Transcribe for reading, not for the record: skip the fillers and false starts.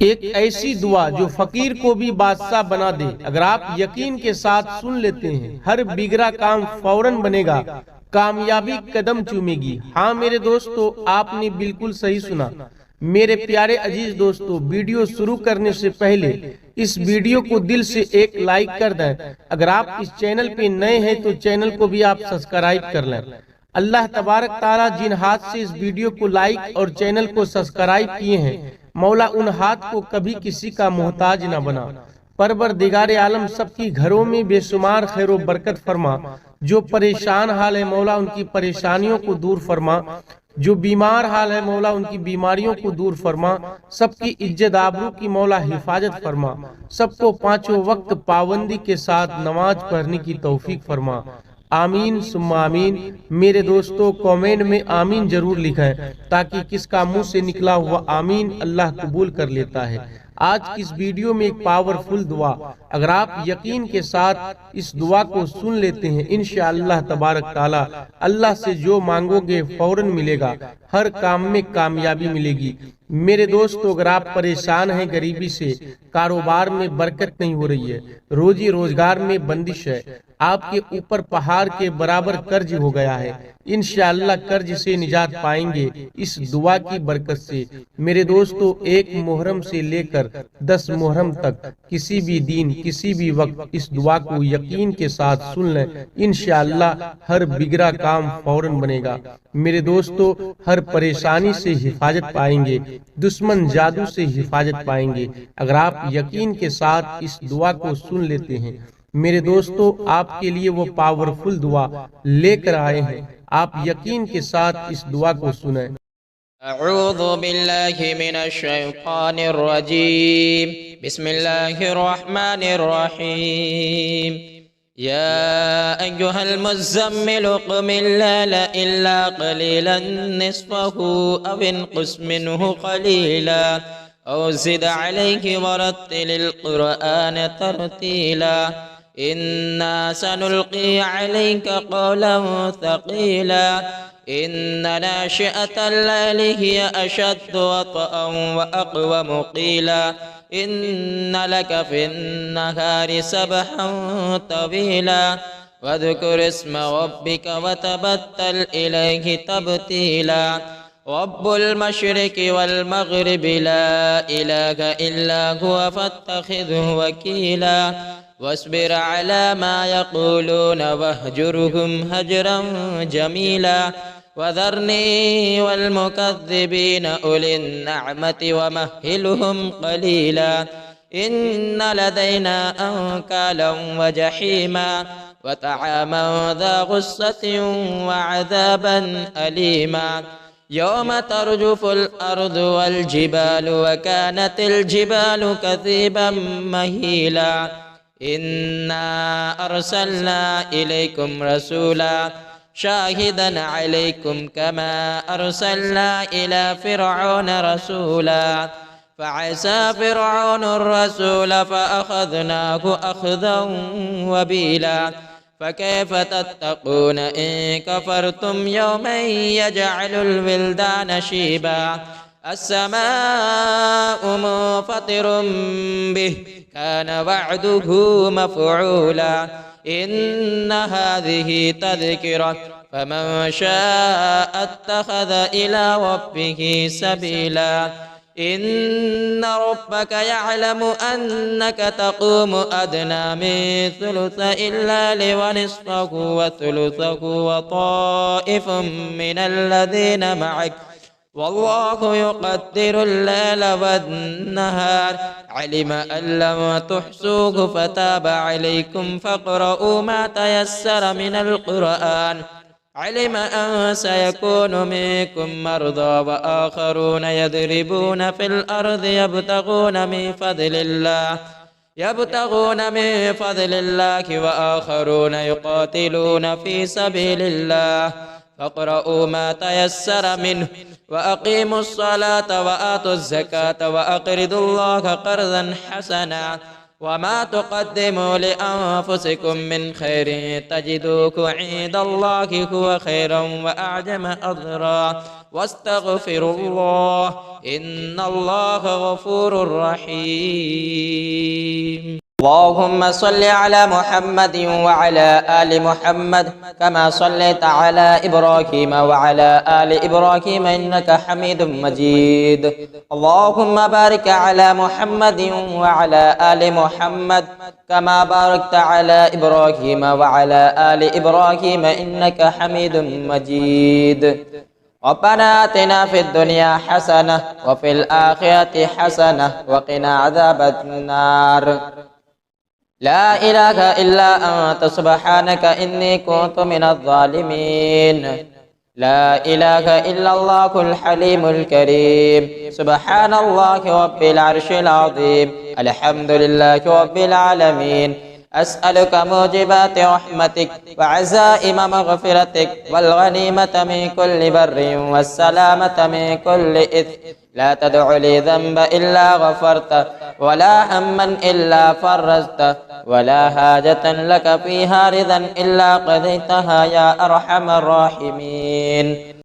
एक ऐसी दुआ जो फकीर को भी बादशाह बना दे। अगर आप यकीन के साथ सुन लेते हैं, हर बिगड़ा काम फौरन बनेगा, कामयाबी कदम चूमेगी। हाँ मेरे दोस्तों, आपने बिल्कुल सही सुना। मेरे प्यारे अजीज दोस्तों, वीडियो शुरू करने से पहले इस वीडियो को दिल से एक लाइक कर दें। अगर आप इस चैनल पे नए हैं तो चैनल को भी आप सब्सक्राइब कर लें। अल्लाह तबारक ताला जिन हाथ से इस वीडियो को लाइक और चैनल को सब्सक्राइब किए हैं, मौला उन हाथ को कभी किसी का मोहताज न बना। परवरदिगार आलम सबकी घरों में बेशुमार खैर बरकत फरमा। जो परेशान हाल है मौला उनकी परेशानियों को दूर फरमा। जो बीमार हाल है मौला उनकी बीमारियों को दूर फरमा। सबकी इज्जत आबरू की मौला हिफाजत फरमा। सबको पांचों वक्त पाबंदी के साथ नमाज पढ़ने की तौफीक फरमा। आमीन सुम्मा आमीन। मेरे दोस्तों, कमेंट में आमीन जरूर लिखें ताकि किसका मुंह से निकला हुआ आमीन अल्लाह कबूल कर लेता है। आज की इस वीडियो में एक पावरफुल दुआ, अगर आप यकीन के साथ इस दुआ को सुन लेते हैं, इंशाअल्लाह तबारक ताला अल्लाह से जो मांगोगे फौरन मिलेगा, हर काम में कामयाबी मिलेगी। मेरे दोस्तों, अगर आप परेशान हैं गरीबी से, कारोबार में बरकत नहीं हो रही है, रोजी रोजगार में बंदिश है, आपके ऊपर पहाड़ के बराबर कर्ज हो गया है, इंशाअल्लाह कर्ज से निजात पाएंगे इस दुआ की बरकत से। मेरे दोस्तों, 1 मुहर्रम से लेकर 10 मुहर्रम तक किसी भी दिन किसी भी वक्त इस दुआ को यकीन के साथ सुन लें, इंशाअल्लाह हर बिगड़ा काम फौरन बनेगा। मेरे दोस्तों, हर परेशानी से हिफाजत पाएंगे, दुश्मन जादू से हिफाजत पाएंगे अगर आप यकीन के साथ इस दुआ को सुन लेते हैं। मेरे दोस्तों, आपके लिए वो पावरफुल दुआ लेकर आए हैं, आप यकीन के साथ इस दुआ को सुने। अऊज़ु बिल्लाहि मिनश शैतानिर रजीम। बिस्मिल्लाहिर रहमानिर रहीम। या अय्युहल मुज़्ज़म्मिल क़ुमिल लैला इल्ला क़लीलन निस्फ़हु अव इनक़ुस मिन्हु क़लीला औ ज़िद अलैहि वरत्तिलिल क़ुरआन तरतीला। इन्ना सनुल्क़ी अलैका क़ौलन थक़ीला। इन्ना नाशिअतल लैलि हिय अशद्दु वत्अन व अक़वमु क़ीला। इन्ना लका फ़िन्नहारि सबहन तवीला। वज़्कुर इस्म रब्बिका वतबत्तल इलैहि तब्तीला। रब्बुल मशरिक़ि वल मग़रिबि ला इलाहा इल्ला हुवा फत्तख़िज़हु वकीला। वस्बिर अला मा यक़ूलून वहजुरहुम हजरन जमीला। वज़रनी वल मुकज़्ज़िबीन उलिन नअमति वमह्हिलहुम क़लीला। इन्न लदैना अंकालन व जहीमा व तआमन ज़ा गुस्सतिन व अज़ाबन अलीमा। यौम तर्जुफुल अर्दु वल जिबालु व कानतिल जिबालु कसीबन महीला। इन्ना अरसलना इलैकुम रसूला शाहिदन अलैकुम कमा अरसलना इला फ़िरऔन रसूला। फ़असा फ़िरऔनुर रसूल फ़अख़ज़नाहु अख़ज़न वबीला। फ़कैफ़ तत्तक़ून इन कफ़रतुम यौमन यजअलुल विल्दान शीबा। अस्समाउ मुन्फ़तिरुम बिहि कान वअदुहु मफ़ऊला। इन्न हाज़िहि तज़किरा फ़मन शाअ इत्तख़ज़ इला रब्बिहि सबीला। इन्न रब्बक यअलमु अन्नक तक़ूमु अदना मिन थुलुसैल लैलि व निस्फ़हु व थुलुसहु व ताइफ़ुम मिनल लज़ीना मअक वल्लाहु युक़द्दिरुल लैला वन्नहार। अलिम अन लं तुहसूहु फताब अलैकुम फ़क़रऊ मा तयस्सर मिनल क़ुरआन। अलिम अन सयकूनु मिनकुम मर्दा व आख़रून यदरिबून फ़िल अर्दि यब्तग़ून मिन फ़ज़लिल्लाहि व आख़रून युक़ातिलून फ़ी सबीलिल्लाह। फ़क़रऊ मा तयस्सर मिन्हु व अक़ीमुस्सलात व आतुज़्ज़कात व अक़रिदुल्लाह क़र्ज़न हसना وما تقدموا لأنفسكم من خير تجدوه عند الله هو خيرا وأعجم أجرا واستغفروا الله إن الله غفور رحيم. اللهم صل على محمد وعلى آل محمد كما صليت على إبراهيم وعلى آل إبراهيم إنك حميد مجيد. اللهم بارك على محمد وعلى آل محمد كما باركت على إبراهيم وعلى آل إبراهيم إنك حميد مجيد. ربنا آتنا في الدنيا حسنة وفي الآخرة حسنة وقنا عذاب النار. لا إله إلا أنت سبحانك إني كنت من الظالمين. لا إله إلا الله الحليم الكريم. سبحان الله رب العرش العظيم. الحمد لله رب العالمين. أسألك موجبات رحمتك وعزائم مغفرتك والغنيمة من كل بر والسلامة من كل إثم. لا تدع لي ذنب إلا غفرته ولا هما إلا فرجته ولا حاجة لك فيها رضا إلا قضيتها يا أرحم الراحمين.